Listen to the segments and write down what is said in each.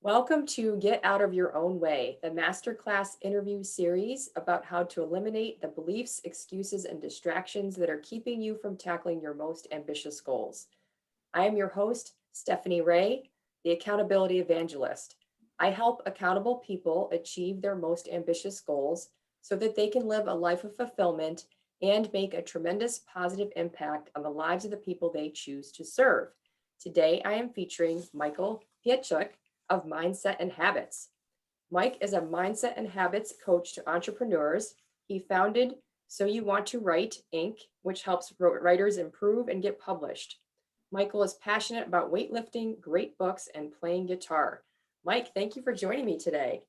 Welcome to Get Out of Your Own Way, the masterclass interview series about how to eliminate the beliefs, excuses, and distractions that are keeping you from tackling your most ambitious goals. I am your host, Stephanie Reh, the Accountability Evangelist. I help accountable people achieve their most ambitious goals so that they can live a life of fulfillment and make a tremendous positive impact on the lives of the people they choose to serve. Today, I am featuring Michael Pietrzak of Mindset and Habits. Mike is a mindset and habits coach to entrepreneurs. He founded So You Want to Write Inc., which helps writers improve and get published. Michael is passionate about weightlifting, great books, and playing guitar. Mike, thank you for joining me today.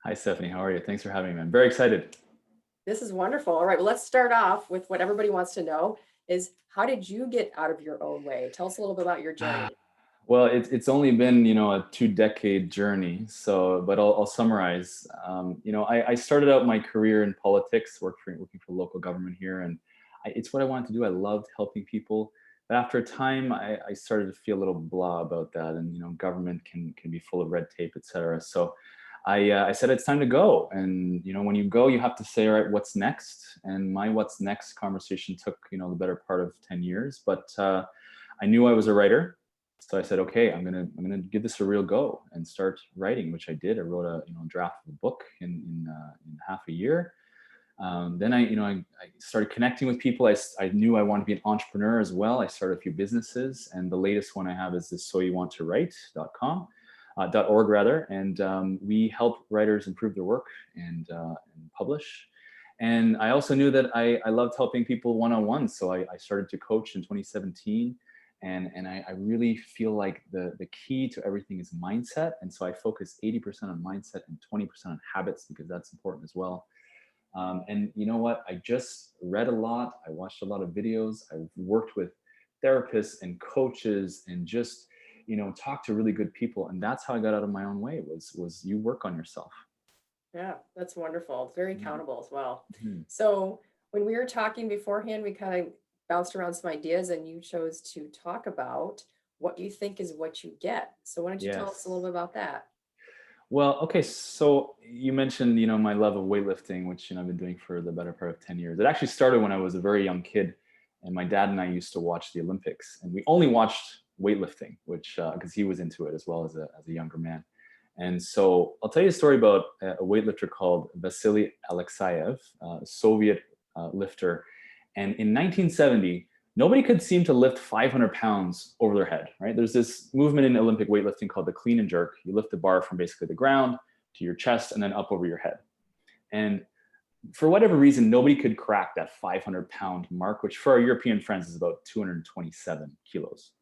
Hi, Stephanie. How are you? Thanks for having me. I'm very excited. This is wonderful. All right, well, let's start off with what everybody wants to know is how did you get out of your own way? Tell us a little bit about your journey. Well, it's only been, a 2-decade journey. But I'll summarize. I started out my career in politics, working for local government here, and it's what I wanted to do. I loved helping people. But after a time, I started to feel a little blah about that, and government can be full of red tape, etc. So I said it's time to go. And when you go, you have to say, all right, what's next? And my what's next conversation took the better part of 10 years. But I knew I was a writer. So I said, okay, I'm gonna give this a real go and start writing, which I did. I wrote a draft of a book in half a year. Then I started connecting with people. I knew I wanted to be an entrepreneur as well. I started a few businesses, and the latest one I have is this soyouwanttowrite.com. .org rather, and we help writers improve their work and publish. And I also knew that I loved helping people one-on-one, so I started to coach in 2017. And I really feel like the key to everything is mindset. And so I focus 80% on mindset and 20% on habits, because that's important as well. And you know what? I just read a lot. I watched a lot of videos. I've worked with therapists and coaches and just, talk to really good people. And that's how I got out of my own way was you work on yourself. Yeah, that's wonderful. It's very Mhm. accountable as well. Mhm. So when we were talking beforehand, we kind of bounced around some ideas and you chose to talk about what you think is what you get. So why don't you tell us a little Yes. bit about that? Well, okay. So you mentioned, my love of weightlifting, which, I've been doing for the better part of 10 years. It actually started when I was a very young kid, and my dad and I used to watch the Olympics, and we only watched weightlifting, which, because he was into it as well as a younger man. And so I'll tell you a story about a weightlifter called Vasily Alexeyev, a Soviet lifter. And in 1970, nobody could seem to lift 500 pounds over their head, right? There's this movement in Olympic weightlifting called the clean and jerk. You lift the bar from basically the ground to your chest and then up over your head. And for whatever reason, nobody could crack that 500-pound mark, which for our European friends is about 227 kilos.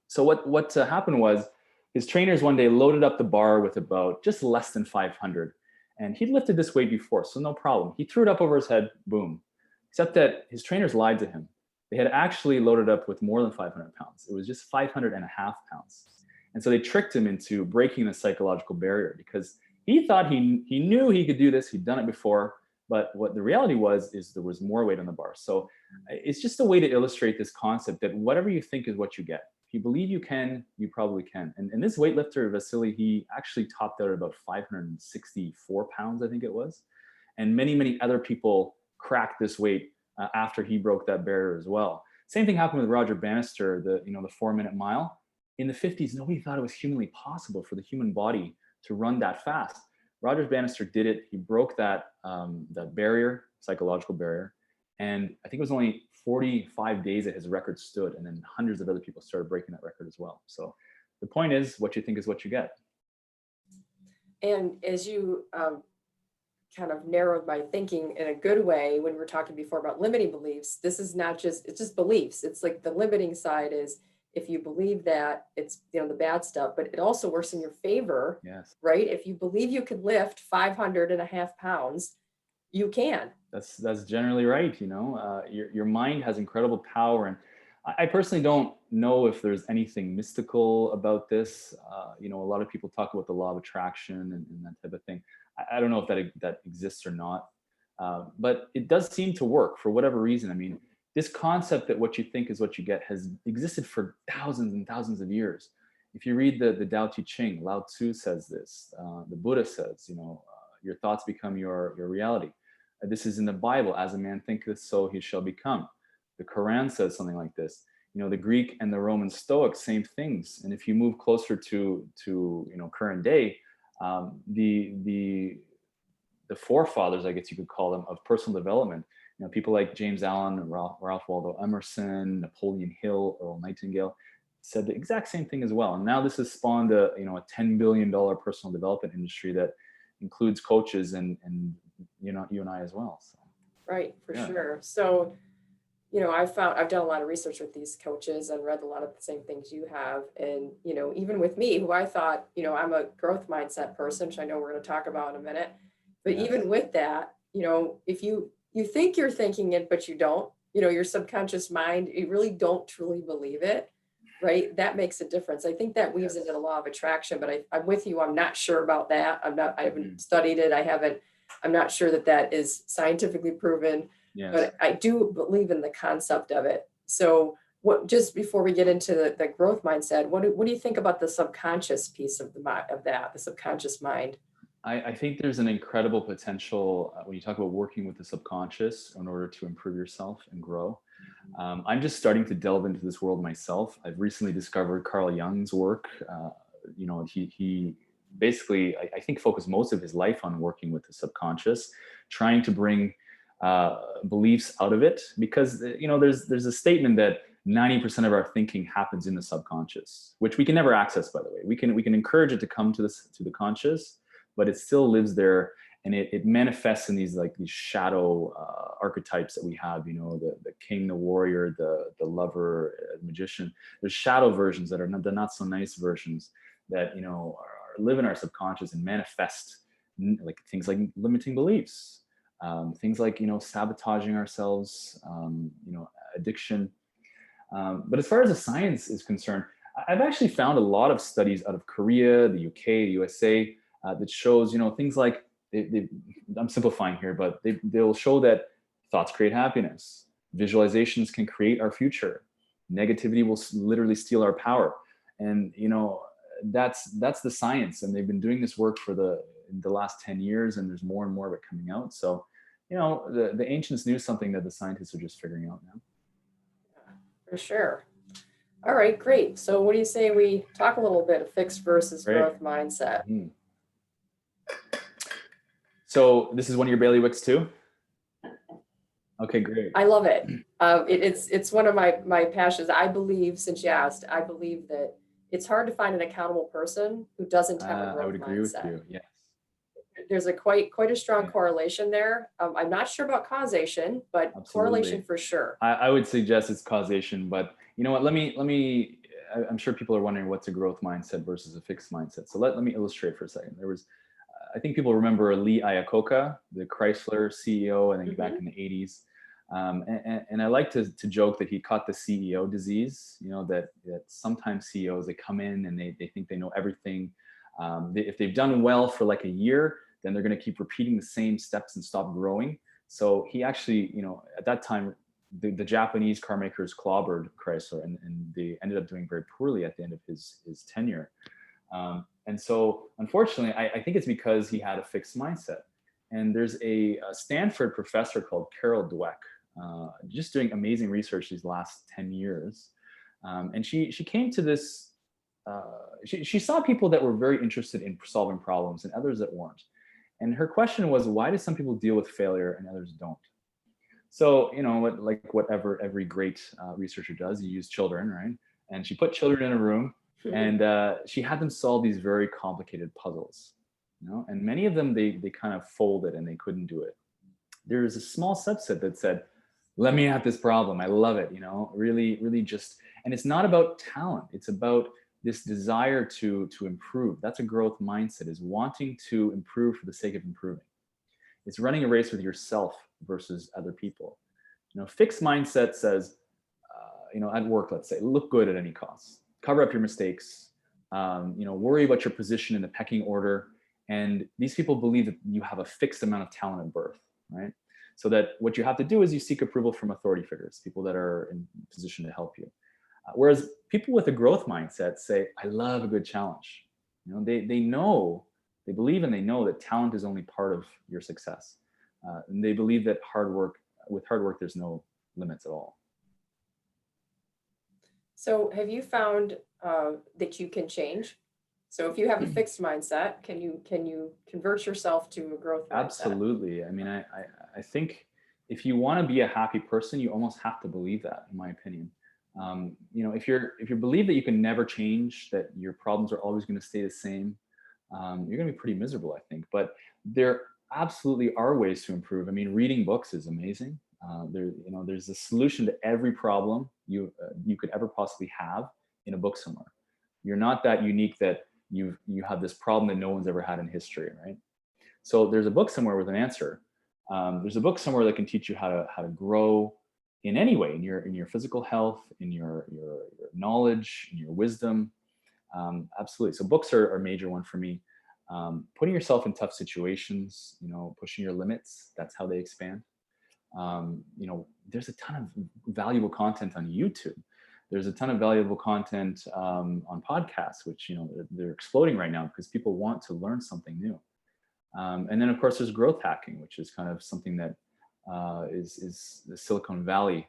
So what happened was his trainers one day loaded up the bar with about just less than 500. And he'd lifted this weight before, so no problem. He threw it up over his head, boom. Except that his trainers lied to him. They had actually loaded up with more than 500 pounds. It was just 500 and a half pounds. And so they tricked him into breaking the psychological barrier, because he thought he knew he could do this. He'd done it before. But what the reality was is there was more weight on the bar. So it's just a way to illustrate this concept that whatever you think is what you get. If you believe you can, you probably can. And this weightlifter, Vasily, he actually topped out at about 564 pounds, I think it was. And many, many other people cracked this weight after he broke that barrier as well. Same thing happened with Roger Bannister, the 4-minute mile. In the 50s, nobody thought it was humanly possible for the human body to run that fast. Roger Bannister did it. He broke that barrier, psychological barrier. And I think it was only 45 days that his record stood. And then hundreds of other people started breaking that record as well. So the point is, what you think is what you get. And as you kind of narrowed my thinking in a good way when we were talking before about limiting beliefs, this is not it's just beliefs. It's like the limiting side is if you believe that it's the bad stuff, but it also works in your favor. Yes. Right? If you believe you could lift 500 and a half pounds, you can. That's generally right. Your mind has incredible power, and I personally don't know if there's anything mystical about this. A lot of people talk about the law of attraction and that type of thing. I don't know if that exists or not, but it does seem to work for whatever reason. I mean, this concept that what you think is what you get has existed for thousands and thousands of years. If you read the Tao Te Ching, Lao Tzu says this. The Buddha says, your thoughts become your reality. This is in the Bible. As a man thinketh, so he shall become. The Quran says something like this. The Greek and the Roman Stoics, same things. And if you move closer to current day, the forefathers, I guess you could call them, of personal development, people like James Allen, Ralph Waldo Emerson, Napoleon Hill, Earl Nightingale, said the exact same thing as well. And now this has spawned a $10 billion personal development industry that includes coaches and you and I as well. So. Right, for sure. So, I've done a lot of research with these coaches and read a lot of the same things you have. And, even with me, who I thought, I'm a growth mindset person, which I know we're going to talk about in a minute. But even with that, if you think you're thinking it, but you don't, your subconscious mind, you really don't truly believe it. Right. That makes a difference. I think that weaves into the law of attraction, but I'm with you. I'm not sure about that. I haven't studied it. I'm not sure that is scientifically proven, but I do believe in the concept of it. So just before we get into the growth mindset, what do you think about the subconscious piece of the subconscious mind? I think there's an incredible potential when you talk about working with the subconscious in order to improve yourself and grow. I'm just starting to delve into this world myself. I've recently discovered Carl Jung's work. He basically, I think, focused most of his life on working with the subconscious, trying to bring beliefs out of it, because there's a statement that 90% of our thinking happens in the subconscious, which we can never access, by the way. We can encourage it to come to the conscious, but it still lives there, and it manifests in these shadow archetypes that we have. The king, the warrior, the lover, the magician. There's shadow versions that are the not so nice versions that live in our subconscious and manifest like things like limiting beliefs, things like sabotaging ourselves, addiction. But as far as the science is concerned, I've actually found a lot of studies out of Korea, the UK, the USA, that shows things like I'm simplifying here, but they'll show that thoughts create happiness, visualizations can create our future, negativity will literally steal our power, and that's the science. And they've been doing this work for the last 10 years, and there's more and more of it coming out. So the ancients knew something that the scientists are just figuring out now. For sure. All right, great. So what do you say we talk a little bit of fixed versus growth mindset? Mm-hmm. So this is one of your bailiwicks too? Okay, great. I love it. It's one of my passions. I believe, since you asked, I believe that it's hard to find an accountable person who doesn't have a growth mindset. I would agree with you, yes. There's quite a strong correlation there. I'm not sure about causation, but correlation for sure. I would suggest it's causation, but you know what, let me, I'm sure people are wondering what's a growth mindset versus a fixed mindset. So let me illustrate for a second. There was, I think people remember Lee Iacocca, the Chrysler CEO, I think back in the 80s. And I like to joke that he caught the CEO disease, that sometimes CEOs, they come in and they think they know everything. If they've done well for like a year, then they're going to keep repeating the same steps and stop growing. So he actually, at that time, the Japanese car makers clobbered Chrysler, and they ended up doing very poorly at the end of his tenure. And so unfortunately, I think it's because he had a fixed mindset. And there's a Stanford professor called Carol Dweck, just doing amazing research these last 10 years. And she came to this, she saw people that were very interested in solving problems and others that weren't. And her question was, why do some people deal with failure and others don't? So, whatever every great researcher does, you use children, right? And she put children in a room, and she had them solve these very complicated puzzles, and many of them, they kind of folded and they couldn't do it. There's a small subset that said, let me have this problem. I love it, really, really just, and it's not about talent. It's about this desire to improve. That's a growth mindset, is wanting to improve for the sake of improving. It's running a race with yourself versus other people. Fixed mindset says, at work, let's say, look good at any cost, cover up your mistakes, worry about your position in the pecking order. And these people believe that you have a fixed amount of talent at birth, right? So that what you have to do is you seek approval from authority figures, people that are in position to help you. Whereas people with a growth mindset say, I love a good challenge. They know, they believe and they know that talent is only part of your success. And they believe that with hard work, there's no limits at all. So have you found that you can change? So if you have a fixed mindset, can you convert yourself to a growth mindset? Absolutely. I mean, I think if you want to be a happy person, you almost have to believe that, in my opinion. If you believe that you can never change, that your problems are always going to stay the same, you're going to be pretty miserable, I think. But there absolutely are ways to improve. I mean, reading books is amazing. There's a solution to every problem you could ever possibly have in a book somewhere. You're not that unique that you have this problem that no one's ever had in history, right? So there's a book somewhere with an answer. There's a book somewhere that can teach you how to grow in any way, in your physical health, in your knowledge, in your wisdom. Absolutely. So books are a major one for me. Putting yourself in tough situations, pushing your limits. That's how they expand. There's a ton of valuable content on YouTube. There's a ton of valuable content on podcasts, which they're exploding right now because people want to learn something new. And then of course there's growth hacking, which is kind of something that is the Silicon Valley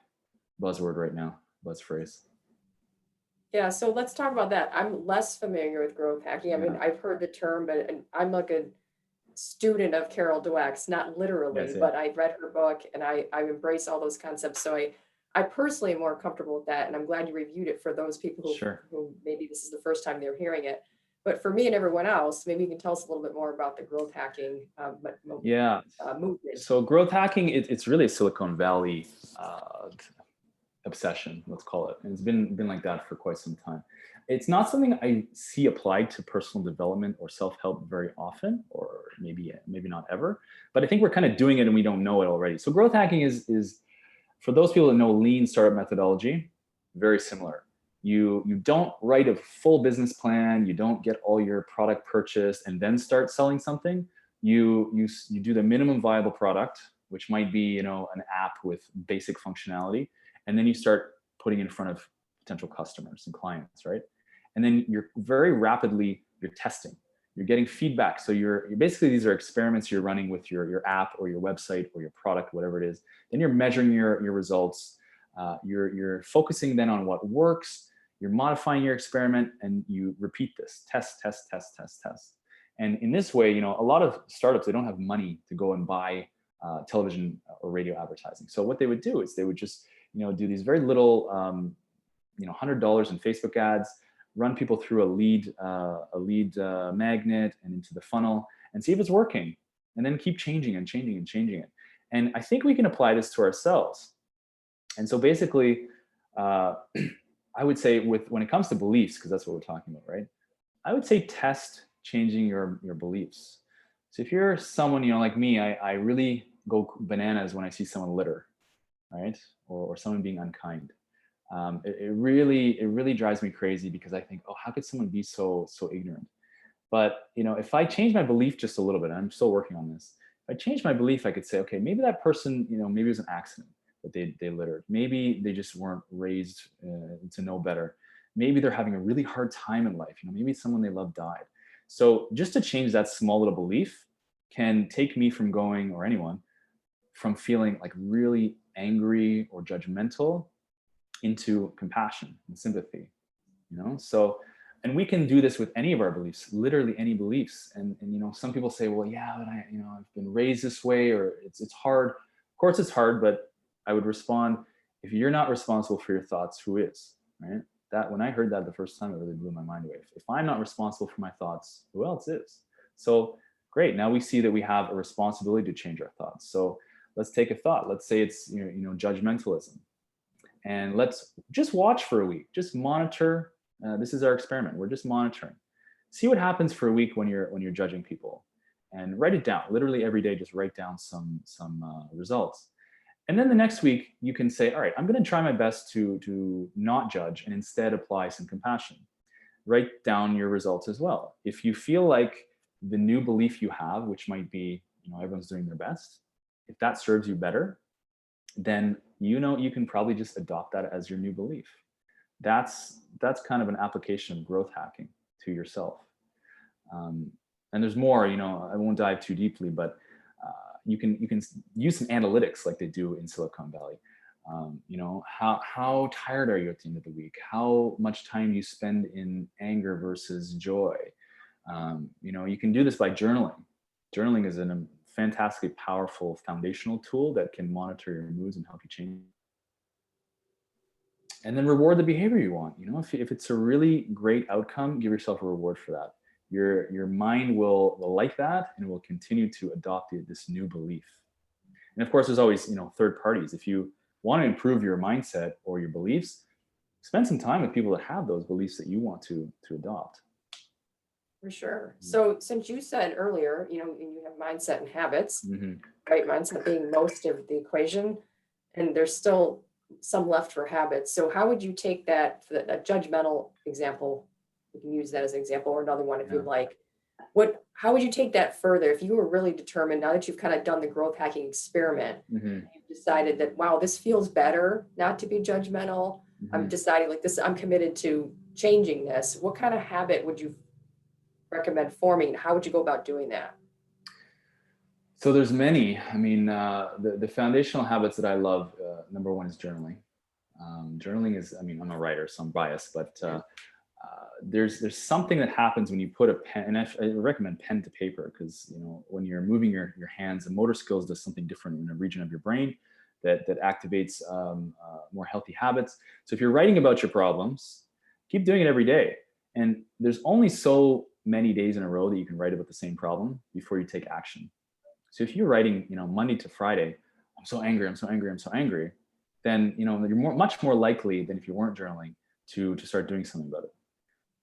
buzzword right now, buzz phrase. Yeah, so let's talk about that. I'm less familiar with growth hacking. I mean, Yeah. I've heard the term, but I'm like a student of Carol Dweck's, not literally, Yes, yeah. but I read her book and I embrace all those concepts. So I personally am more comfortable with that. And I'm glad you reviewed it for those people Sure. who maybe this is the first time they're hearing it. But for me and everyone else, maybe you can tell us a little bit more about the growth hacking Yeah. movement. So growth hacking, it's really a Silicon Valley obsession, let's call it. And it's been like that for quite some time. It's not something I see applied to personal development or self-help very often, or maybe not ever. But I think we're kind of doing it and we don't know it already. So growth hacking is for those people that know lean startup methodology, very similar. You don't write a full business plan, you don't get all your product purchased and then start selling something. You do the minimum viable product, which might be an app with basic functionality, and then you start putting in front of potential customers and clients, right? And then you're testing, you're getting feedback. So you're basically, these are experiments you're running with your app or your website or your product, whatever it is. Then you're measuring your results. You're focusing then on what works. You're modifying your experiment and you repeat this, test. And in this way, a lot of startups, they don't have money to go and buy television or radio advertising. So what they would do is they would just, do these very little, $100 in Facebook ads, run people through a lead magnet and into the funnel and see if it's working, and then keep changing it. And I think we can apply this to ourselves. And so basically, I would say when it comes to beliefs, because that's what we're talking about, right? I would say test changing your beliefs. So if you're someone, like me, I really go bananas when I see someone litter, right? Or someone being unkind. It really drives me crazy because I think, oh, how could someone be so ignorant? But if I change my belief just a little bit, and I'm still working on this. If I change my belief, I could say, okay, maybe that person, maybe it was an accident that they littered. Maybe they just weren't raised to know better. Maybe they're having a really hard time in life. Maybe someone they love died. So just to change that small little belief can take me from going, or anyone, from feeling like really angry or judgmental into compassion and sympathy. So, and we can do this with any of our beliefs, literally any beliefs. And some people say, well, yeah, but I've been raised this way, or it's hard. Of course it's hard, but I would respond, if you're not responsible for your thoughts, who is, right? That when I heard that the first time, it really blew my mind away. If I'm not responsible for my thoughts, who else is? So great. Now we see that we have a responsibility to change our thoughts. So let's take a thought. Let's say it's judgmentalism, and let's just watch for a week. Just monitor. This is our experiment. We're just monitoring. See what happens for a week when you're judging people, and write it down. Literally every day, just write down some results. And then the next week, you can say, all right, I'm going to try my best to not judge and instead apply some compassion. Write down your results as well. If you feel like the new belief you have, which might be, everyone's doing their best, if that serves you better, then you can probably just adopt that as your new belief. that's kind of an application of growth hacking to yourself. And there's more, I won't dive too deeply, but you can use some analytics like they do in Silicon Valley. How tired are you at the end of the week? How much time you spend in anger versus joy? You can do this by journaling. Journaling is a fantastically powerful foundational tool that can monitor your moods and help you change. And then reward the behavior you want. If it's a really great outcome, give yourself a reward for that. Your mind will like that and will continue to adopt this new belief. And of course, there's always third parties. If you want to improve your mindset or your beliefs, spend some time with people that have those beliefs that you want to adopt. For sure. So since you said earlier, you have mindset and habits, right? Mindset being most of the equation, and there's still some left for habits. So how would you take that judgmental example? You can use that as an example, or another one if you'd like. How would you take that further if you were really determined, now that you've kind of done the growth hacking experiment, you've decided that, wow, this feels better not to be judgmental. I'm deciding like this, I'm committed to changing this. What kind of habit would you recommend forming? How would you go about doing that? So there's many. I mean, the foundational habits that I love, number one is journaling. Journaling is, I'm a writer, so I'm biased, but there's something that happens when you put a pen, and I recommend pen to paper, because when you're moving your hands, the motor skills does something different in a region of your brain that activates more healthy habits. So if you're writing about your problems, keep doing it every day. And there's only so many days in a row that you can write about the same problem before you take action. So if you're writing, Monday to Friday, I'm so angry, I'm so angry, I'm so angry, then you're much more likely than if you weren't journaling to start doing something about it.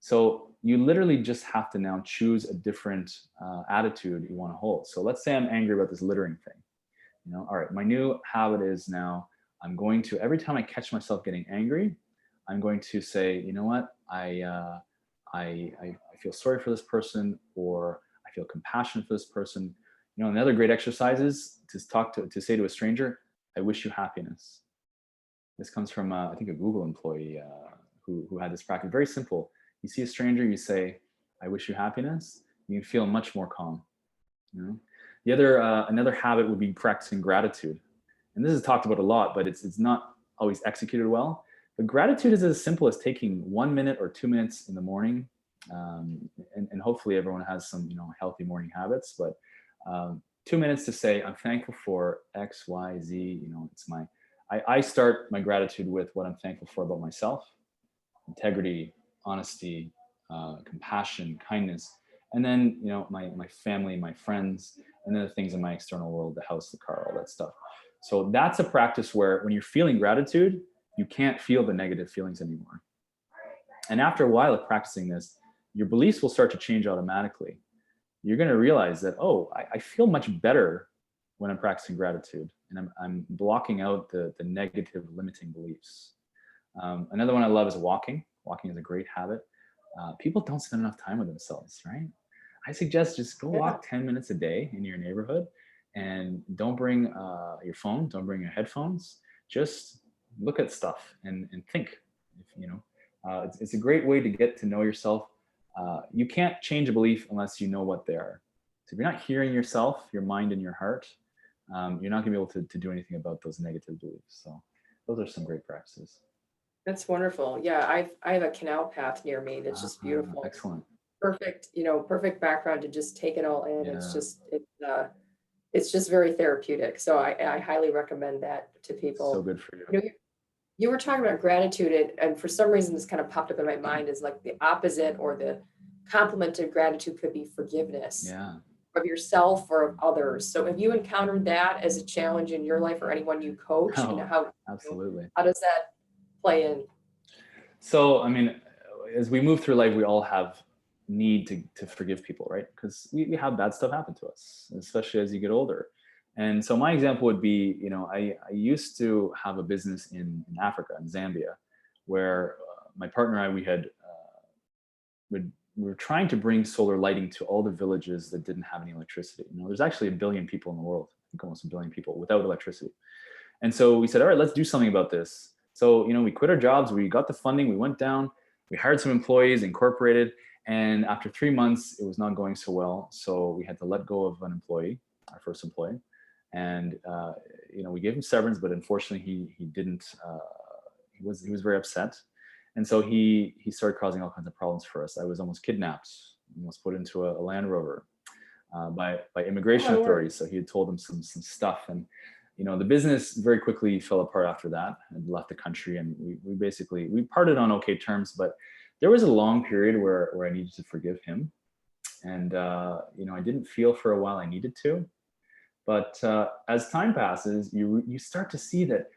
So you literally just have to now choose a different attitude you want to hold. So let's say I'm angry about this littering thing. All right, my new habit is now I'm going to, every time I catch myself getting angry, I'm going to say, you know what, I feel sorry for this person, or I feel compassion for this person. Another great exercise is to say to a stranger, I wish you happiness. This comes from, I think, a Google employee who had this practice. Very simple. You see a stranger, you say, I wish you happiness. You can feel much more calm. The other, another habit would be practicing gratitude. And this is talked about a lot, but it's not always executed well. But gratitude is as simple as taking 1 minute or 2 minutes in the morning. And hopefully everyone has some, healthy morning habits, but 2 minutes to say, I'm thankful for X, Y, Z. I start my gratitude with what I'm thankful for about myself: integrity, honesty, compassion, kindness, and then, my family, my friends, and then the things in my external world, the house, the car, all that stuff. So that's a practice where when you're feeling gratitude, you can't feel the negative feelings anymore. And after a while of practicing this, your beliefs will start to change automatically. You're going to realize that, I feel much better when I'm practicing gratitude, and I'm blocking out the negative limiting beliefs. Another one I love is walking. Walking is a great habit. People don't spend enough time with themselves, right? I suggest just go walk 10 minutes a day in your neighborhood, and don't bring your phone, don't bring your headphones. Just look at stuff and think. It's a great way to get to know yourself. You can't change a belief unless you know what they are. So if you're not hearing yourself, your mind and your heart, you're not gonna be able to do anything about those negative beliefs. So those are some great practices. That's wonderful. Yeah, I have a canal path near me that's just beautiful. Excellent. Perfect, perfect background to just take it all in. Yeah. It's just very therapeutic. So I highly recommend that to people. So good for you. You were talking about gratitude, and for some reason this kind of popped up in my mind is like the opposite, or the complement of gratitude could be forgiveness. Yeah. Of yourself or of others. So have you encountered that as a challenge in your life, or anyone you coach? And Absolutely. How does that play in? So, as we move through life, we all have need to forgive people, right? Because we have bad stuff happen to us, especially as you get older. And so my example would be, I used to have a business in Africa, in Zambia, where my partner and I, we were trying to bring solar lighting to all the villages that didn't have any electricity. There's actually 1 billion people in the world, I think almost 1 billion people without electricity. And so we said, all right, let's do something about this. So, we quit our jobs, we got the funding, we went down, we hired some employees, incorporated, and after 3 months, it was not going so well. So we had to let go of an employee, our first employee, and we gave him severance, but unfortunately, he didn't. He was very upset, and so he started causing all kinds of problems for us. I was almost kidnapped, almost put into a Land Rover by Oh immigration my word. authorities. So he had told them some stuff, and the business very quickly fell apart after that and left the country, and we parted on okay terms, but there was a long period where I needed to forgive him, and I didn't feel for a while I needed to, but as time passes, you start to see that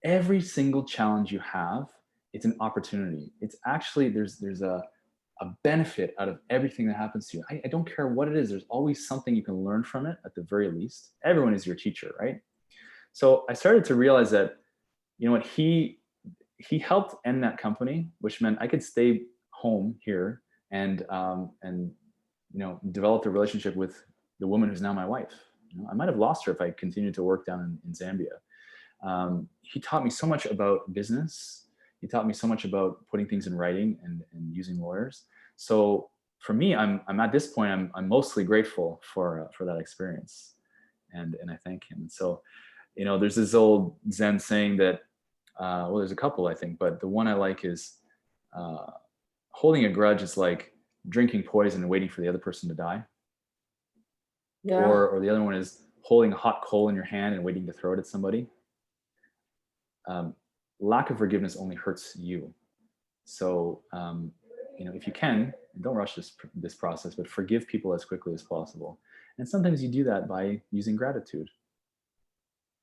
every single challenge you have, it's an opportunity. It's actually there's a benefit out of everything that happens to you. I don't care what it is. There's always something you can learn from it at the very least. Everyone is your teacher, right? So I started to realize that, what he helped end that company, which meant I could stay home here and developed a relationship with the woman who's now my wife. I might have lost her if I continued to work down in Zambia. He taught me so much about business. He taught me so much about putting things in writing and using lawyers. So for me, I'm at this point, I'm mostly grateful for that experience, and I thank him. And so, there's this old Zen saying that, well, there's a couple I think, but the one I like is, holding a grudge is like drinking poison and waiting for the other person to die. Yeah. Or the other one is holding a hot coal in your hand and waiting to throw it at somebody. Lack of forgiveness only hurts you. So, if you can, don't rush this process, but forgive people as quickly as possible. And sometimes you do that by using gratitude.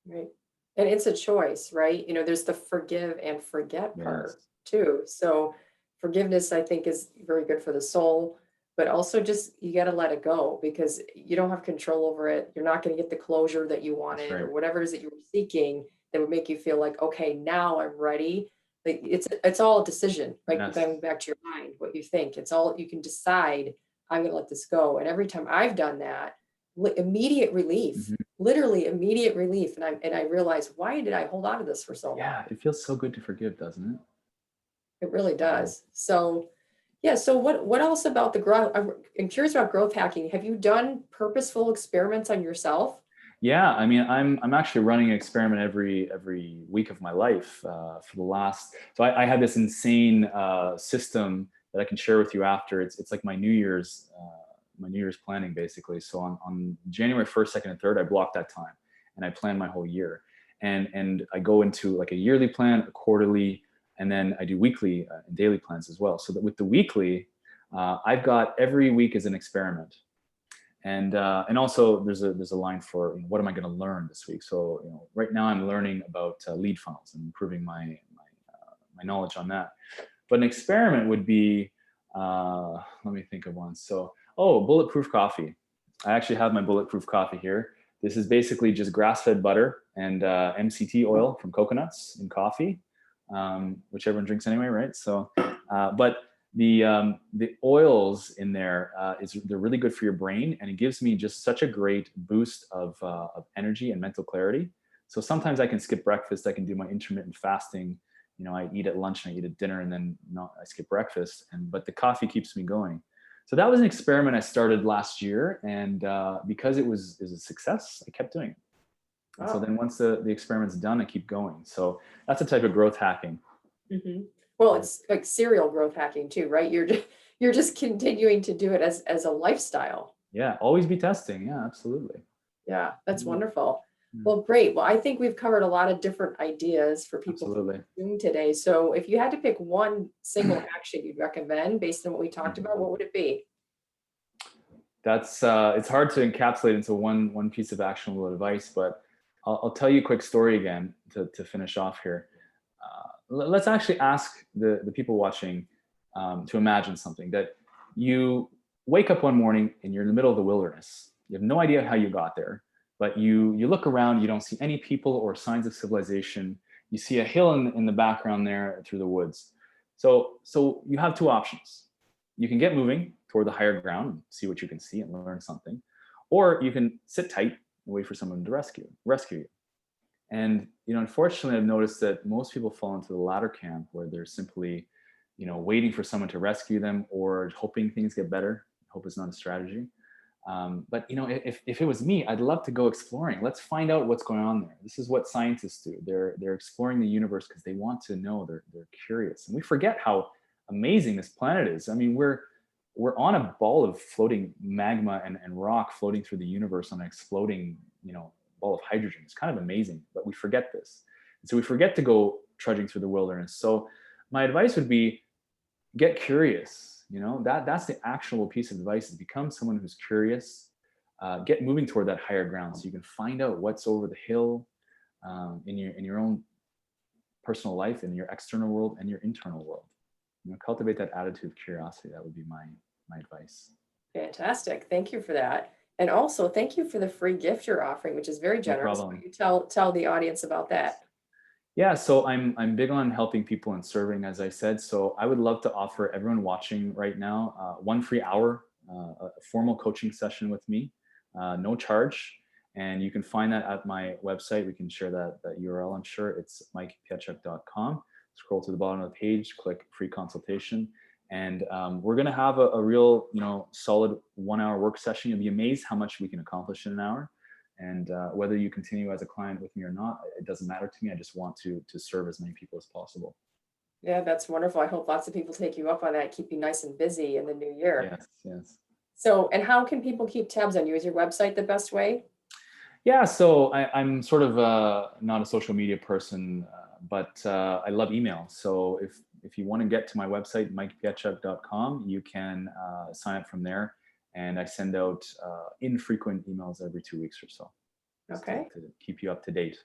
Right. And it's a choice, right? There's the forgive and forget part Yes, too. So forgiveness, I think, is very good for the soul, but also just you got to let it go because you don't have control over it. You're not going to get the closure that you that's wanted right. or whatever it is that you were seeking that would make you feel like, okay, now I'm ready. Like it's all a decision, right? Yes. Going back to your mind, what you think. It's all you can decide, I'm going to let this go. And every time I've done that, immediate relief, Mhm. literally immediate relief. And I realized, why did I hold on to this for so long? Yeah, it feels so good to forgive, doesn't it? It really Yeah. does. So yeah, so what else about the growth? I'm curious about growth hacking. Have you done purposeful experiments on yourself? Yeah, I mean, I'm actually running an experiment every week of my life for the last. So I had this insane system that I can share with you after. It's like my New Year's planning basically. So on January 1st, 2nd, and 3rd, I block that time and I plan my whole year. And I go into like a yearly plan, a quarterly, and then I do weekly and daily plans as well. So that with the weekly, I've got every week as an experiment, and also there's a line for, what am I going to learn this week. So right now I'm learning about lead funnels and improving my knowledge on that. But an experiment would be, let me think of one. So, Bulletproof Coffee. I actually have my Bulletproof Coffee here. This is basically just grass-fed butter and MCT oil from coconuts in coffee, which everyone drinks anyway, right? So, but the oils in there, they're really good for your brain, and it gives me just such a great boost of energy and mental clarity. So sometimes I can skip breakfast. I can do my intermittent fasting. I eat at lunch and I eat at dinner, and then I skip breakfast. But the coffee keeps me going. So that was an experiment I started last year, and because it was a success, I kept doing it. And so Wow. then once the experiment's done, I keep going. So that's a type of growth hacking. Hmm. Well, Yeah. it's like serial growth hacking too, right? You're just continuing to do it as a lifestyle. Yeah, always be testing. Yeah, absolutely. Yeah, that's Mhm. wonderful. Yeah, Well, great. Well, I think we've covered a lot of different ideas for people to absolutely. consume today. So if you had to pick one single action you'd recommend based on what we talked about, Mhm. what would it be? That's it's hard to encapsulate into one piece of actionable advice, but I'll tell you a quick story again to finish off here. Let's actually ask the people watching to imagine something that you wake up one morning and you're in the middle of the wilderness. You have no idea how you got there, but you look around, you don't see any people or signs of civilization. You see a hill in the background there through the woods. So you have two options. You can get moving toward the higher ground and see what you can see and learn something, or you can sit tight and wait for someone to rescue you. And, unfortunately, I've noticed that most people fall into the latter camp where they're simply, waiting for someone to rescue them or hoping things get better. Hope is not a strategy. But if it was me, I'd love to go exploring. Let's find out what's going on there. This is what scientists do. They're exploring the universe because they want to know. They're curious, and we forget how amazing this planet is. I mean, we're on a ball of floating magma and rock floating through the universe on an exploding, ball of hydrogen. It's kind of amazing, but we forget this. And so we forget to go trudging through the wilderness. So my advice would be get curious. That's the actionable piece of advice, is become someone who's curious, get moving toward that higher ground so you can find out what's over the hill, in your own personal life, in your external world and your internal world. Cultivate that attitude of curiosity. That would be my advice. Fantastic. Thank you for that. And also thank you for the free gift you're offering, which is very No generous. problem. You tell the audience about that. Yeah, so I'm big on helping people and serving, as I said. So I would love to offer everyone watching right now 1 free hour, a formal coaching session with me, no charge. And you can find that at my website. We can share that URL, I'm sure. It's mikepietrzak.com. Scroll to the bottom of the page, click free consultation. And we're going to have a real, solid 1 hour work session. You'll be amazed how much we can accomplish in an hour. And whether you continue as a client with me or not, it doesn't matter to me. I just want to serve as many people as possible. Yeah, that's wonderful. I hope lots of people take you up on that, keep you nice and busy in the new year. Yes, yes. So, and how can people keep tabs on you? Is your website the best way? Yeah, so I'm sort of not a social media person, but I love email. So if you want to get to my website, mikepietrzak.com, you can sign up from there. And I send out infrequent emails every 2 weeks or so. Okay. To keep you up to date.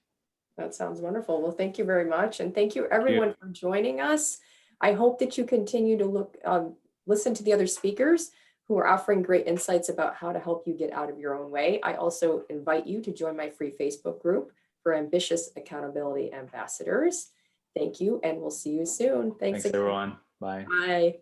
That sounds wonderful. Well, thank you very much. And thank you everyone for joining us. I hope that you continue to listen to the other speakers who are offering great insights about how to help you get out of your own way. I also invite you to join my free Facebook group for ambitious accountability ambassadors. Thank you, and we'll see you soon. Thanks again. Everyone. Bye. Bye.